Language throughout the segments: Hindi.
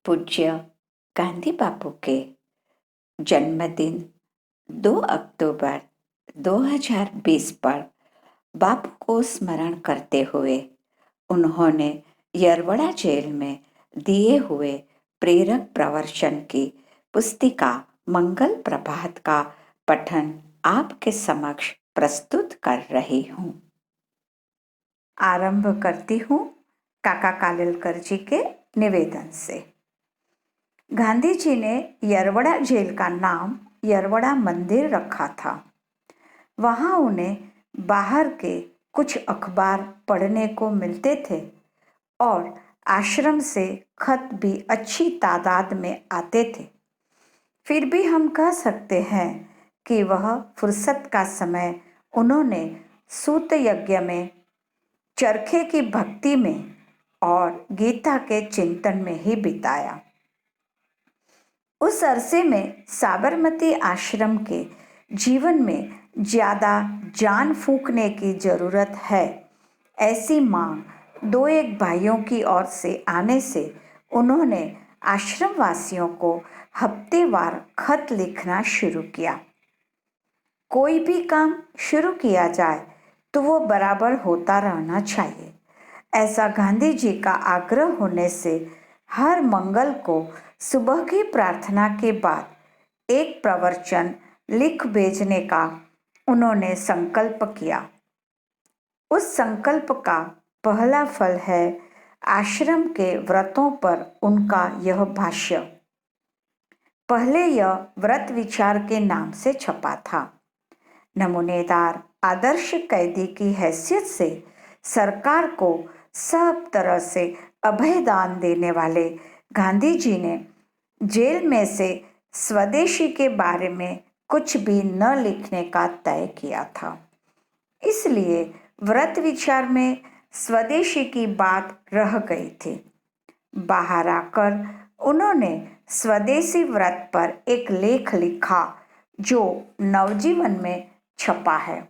पूज्य गांधी बापू के जन्मदिन 2 अक्टूबर 2020 पर बापू को स्मरण करते हुए उन्होंने यरवड़ा जेल में दिए हुए प्रेरक प्रवचन की पुस्तिका मंगल प्रभात का पठन आपके समक्ष प्रस्तुत कर रही हूँ। आरंभ करती हूँ काका कालेलकर जी के निवेदन से। गांधी जी ने यरवड़ा जेल का नाम यरवड़ा मंदिर रखा था। वहाँ उन्हें बाहर के कुछ अखबार पढ़ने को मिलते थे और आश्रम से खत भी अच्छी तादाद में आते थे। फिर भी हम कह सकते हैं कि वह फुर्सत का समय उन्होंने सूत यज्ञ में, चरखे की भक्ति में और गीता के चिंतन में ही बिताया। उस अरसे में साबरमती आश्रम के जीवन में ज़्यादा जान फूंकने की ज़रूरत है, ऐसी मांग दो एक भाइयों की ओर से आने से उन्होंने आश्रम वासियों को हफ्तेवार खत लिखना शुरू किया। कोई भी काम शुरू किया जाए तो वो बराबर होता रहना चाहिए, ऐसा गांधी जी का आग्रह होने से हर मंगल को सुबह की प्रार्थना के बाद एक प्रवचन लिख भेजने का उन्होंने संकल्प किया। उस संकल्प का पहला फल है आश्रम के व्रतों पर उनका यह भाष्य। पहले यह व्रत विचार के नाम से छपा था। नमूनेदार आदर्श कैदी की हैसियत से सरकार को सब तरह से अभयदान देने वाले गांधी जी ने जेल में से स्वदेशी के बारे में कुछ भी न लिखने का तय किया था। इसलिए व्रत विचार में स्वदेशी की बात रह गई थी। बाहर आकर उन्होंने स्वदेशी व्रत पर एक लेख लिखा जो नवजीवन में छपा है।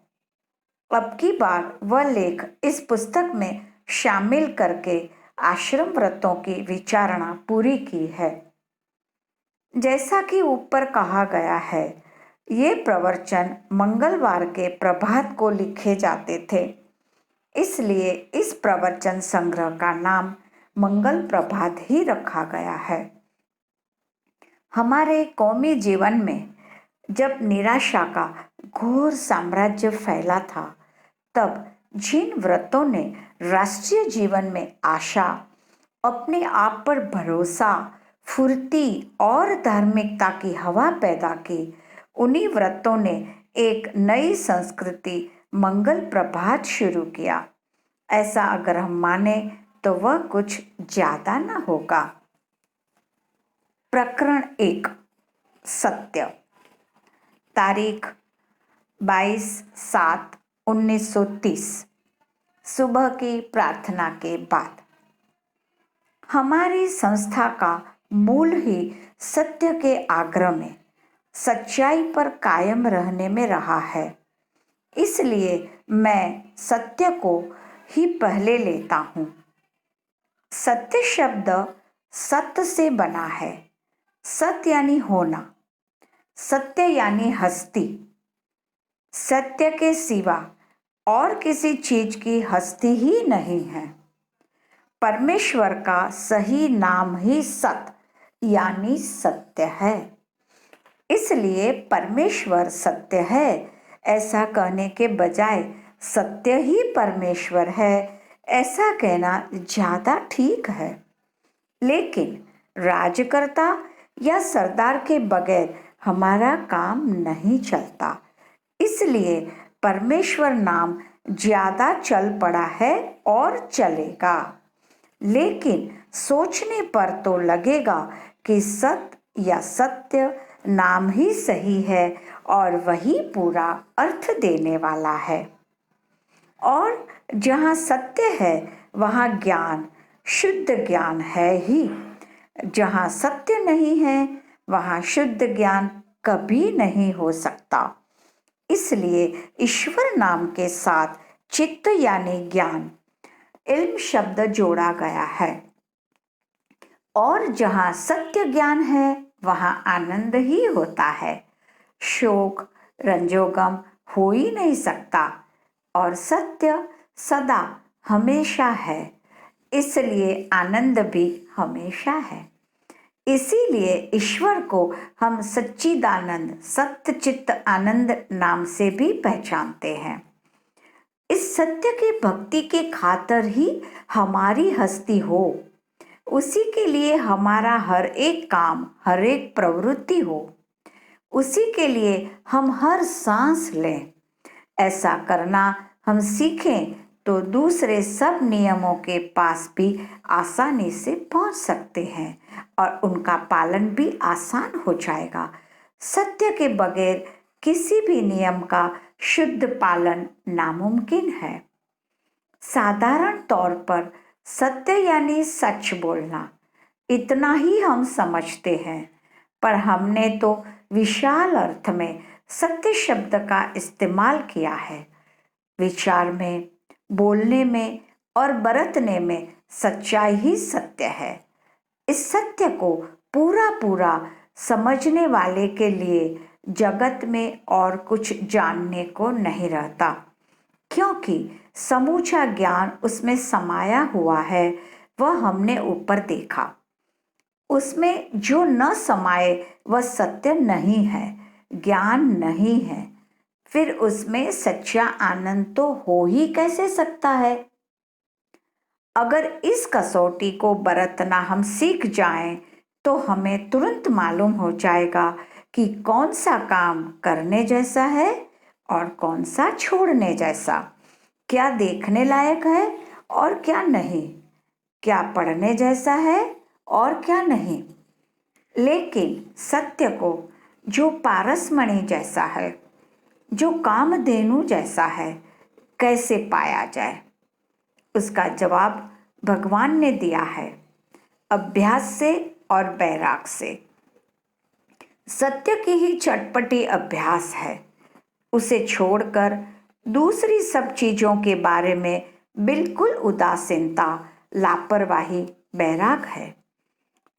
अब की बार वह लेख इस पुस्तक में शामिल करके आश्रम व्रतों की विचारणा पूरी की है। जैसा कि ऊपर कहा गया है, ये प्रवचन मंगलवार के प्रभात को लिखे जाते थे, इसलिए इस प्रवचन संग्रह का नाम मंगल प्रभात ही रखा गया है। हमारे कौमी जीवन में जब निराशा का घोर साम्राज्य फैला था, तब जिन व्रतों ने राष्ट्रीय जीवन में आशा, अपने आप पर भरोसा, फुर्ती और धार्मिकता की हवा पैदा की, उन्हीं व्रतों ने एक नई संस्कृति मंगल प्रभात शुरू किया। ऐसा अगर हम माने तो वह कुछ ज्यादा ना होगा। प्रकरण 1, सत्य। तारीख 22/7/1930, सुबह की प्रार्थना के बाद। हमारी संस्था का मूल ही सत्य के आग्रह में, सच्चाई पर कायम रहने में रहा है। इसलिए मैं सत्य को ही पहले लेता हूँ। सत्य शब्द सत्य से बना है। सत्य यानी होना, सत्य यानी हस्ती। सत्य के सिवा और किसी चीज की हस्ती ही नहीं है। परमेश्वर का सही नाम ही सत्य यानी सत्य है। इसलिए परमेश्वर सत्य है ऐसा कहने के बजाय सत्य ही परमेश्वर है ऐसा कहना ज्यादा ठीक है। लेकिन राजकर्ता या सरदार के बगैर हमारा काम नहीं चलता, इसलिए परमेश्वर नाम ज्यादा चल पड़ा है और चलेगा। लेकिन सोचने पर तो लगेगा कि सत्य या सत्य नाम ही सही है और वही पूरा अर्थ देने वाला है। और जहाँ सत्य है वहाँ ज्ञान, शुद्ध ज्ञान है ही। जहाँ सत्य नहीं है वहाँ शुद्ध ज्ञान कभी नहीं हो सकता। इसलिए ईश्वर नाम के साथ चित्त यानी ज्ञान, इल्म शब्द जोड़ा गया है। और जहाँ सत्य ज्ञान है वहाँ आनंद ही होता है। शोक रंजोगम हो ही नहीं सकता और सत्य सदा हमेशा है, इसलिए आनंद भी हमेशा है। इसीलिए ईश्वर को हम सच्चिदानंद सत्यचित्त आनंद नाम से भी पहचानते हैं। इस सत्य की भक्ति के खातर ही हमारी हस्ती हो, उसी के लिए हमारा हर एक काम हर एक प्रवृत्ति हो, उसी के लिए हम हर सांस लें। ऐसा करना हम सीखें तो दूसरे सब नियमों के पास भी आसानी से पहुंच सकते हैं और उनका पालन भी आसान हो जाएगा। सत्य के बगैर किसी भी नियम का शुद्ध पालन नामुमकिन है। साधारण तौर पर सत्य यानी सच बोलना, इतना ही हम समझते हैं, पर हमने तो विशाल अर्थ में सत्य शब्द का इस्तेमाल किया है। विचार में, बोलने में और बरतने में सच्चाई ही सत्य है। इस सत्य को पूरा पूरा समझने वाले के लिए जगत में और कुछ जानने को नहीं रहता, क्योंकि समूचा ज्ञान उसमें समाया हुआ है। वह हमने ऊपर देखा। उसमें जो न समाये वह सत्य नहीं है, ज्ञान नहीं है। फिर उसमें सच्चा आनंद तो हो ही कैसे सकता है। अगर इस कसौटी को बरतना हम सीख जाएं तो हमें तुरंत मालूम हो जाएगा कि कौन सा काम करने जैसा है और कौन सा छोड़ने जैसा, क्या देखने लायक है और क्या नहीं, क्या पढ़ने जैसा है और क्या नहीं। लेकिन सत्य को जो पारसमणि जैसा है, जो कामधेनु जैसा है, कैसे पाया जाए, उसका जवाब भगवान ने दिया है, अभ्यास से और बैराग से। सत्य की ही चटपटी अभ्यास है। उसे छोड़कर दूसरी सब चीजों के बारे में बिल्कुल उदासीनता, लापरवाही बैराग है।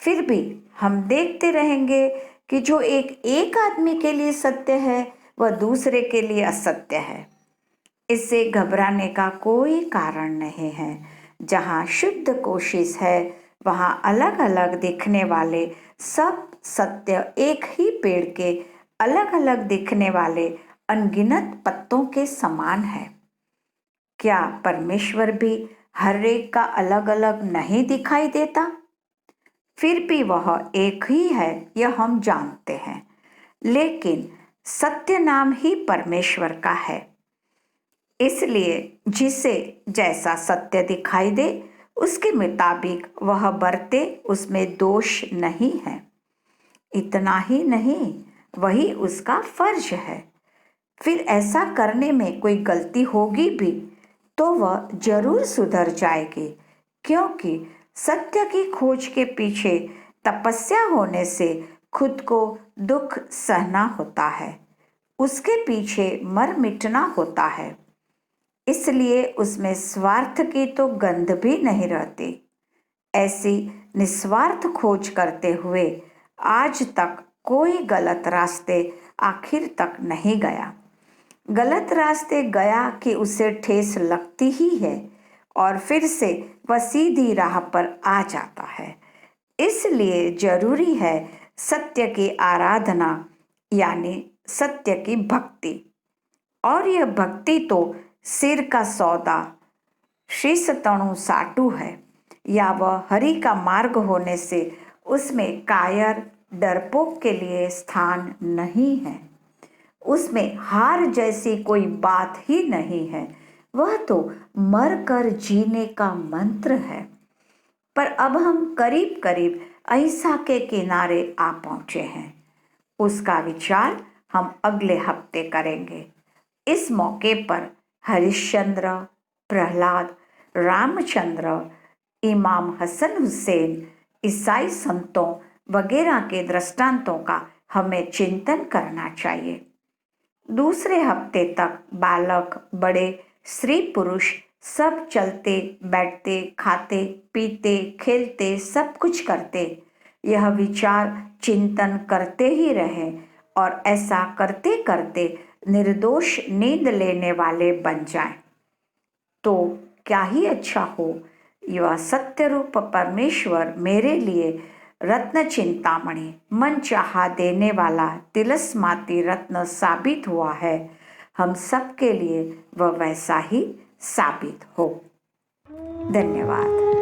फिर भी हम देखते रहेंगे कि जो एक आदमी के लिए सत्य है वह दूसरे के लिए असत्य है। इससे घबराने का कोई कारण नहीं है। जहाँ शुद्ध कोशिश है वहाँ अलग अलग दिखने वाले सब सत्य एक ही पेड़ के अलग अलग दिखने वाले अनगिनत पत्तों के समान है। क्या परमेश्वर भी हर एक का अलग अलग नहीं दिखाई देता? फिर भी वह एक ही है, यह हम जानते हैं। लेकिन सत्य नाम ही परमेश्वर का है, इसलिए जिसे जैसा सत्य दिखाई दे उसके मुताबिक वह बरते, उसमें दोष नहीं है। इतना ही नहीं, वही उसका फर्ज है। फिर ऐसा करने में कोई गलती होगी भी तो वह जरूर सुधर जाएगी, क्योंकि सत्य की खोज के पीछे तपस्या होने से खुद को दुख सहना होता है, उसके पीछे मर मिटना होता है। इसलिए उसमें स्वार्थ की तो गंध भी नहीं रहती। ऐसी निस्वार्थ खोज करते हुए आज तक कोई गलत रास्ते आखिर तक नहीं गया। गलत रास्ते गया कि उसे ठेस लगती ही है और फिर से वह सीधी राह पर आ जाता है। इसलिए जरूरी है सत्य की आराधना यानी सत्य की भक्ति। और यह भक्ति तो सिर का सौदा शीश तणु साटू है, या वह हरि का मार्ग होने से उसमें कायर डरपोक के लिए स्थान नहीं है। उसमें हार जैसी कोई बात ही नहीं है। वह तो मर कर जीने का मंत्र है। पर अब हम करीब करीब अहिंसा के किनारे आ पहुंचे हैं। उसका विचार हम अगले हफ्ते करेंगे। इस मौके पर हरिश्चंद्र, प्रहलाद, रामचंद्र, इमाम हसन हुसैन, ईसाई संतों वगैरह के दृष्टांतों का हमें चिंतन करना चाहिए। दूसरे हफ्ते तक बालक, बड़े, स्त्री पुरुष सब चलते बैठते खाते पीते खेलते सब कुछ करते, यह विचार चिंतन करते ही रहे और ऐसा करते करते निर्दोष नींद लेने वाले बन जाएं, तो क्या ही अच्छा हो। यह सत्य रूप परमेश्वर मेरे लिए रत्न चिंतामणि मन चाहा देने वाला तिलस्माती रत्न साबित हुआ है। हम सब के लिए वह वैसा ही साबित हो। धन्यवाद।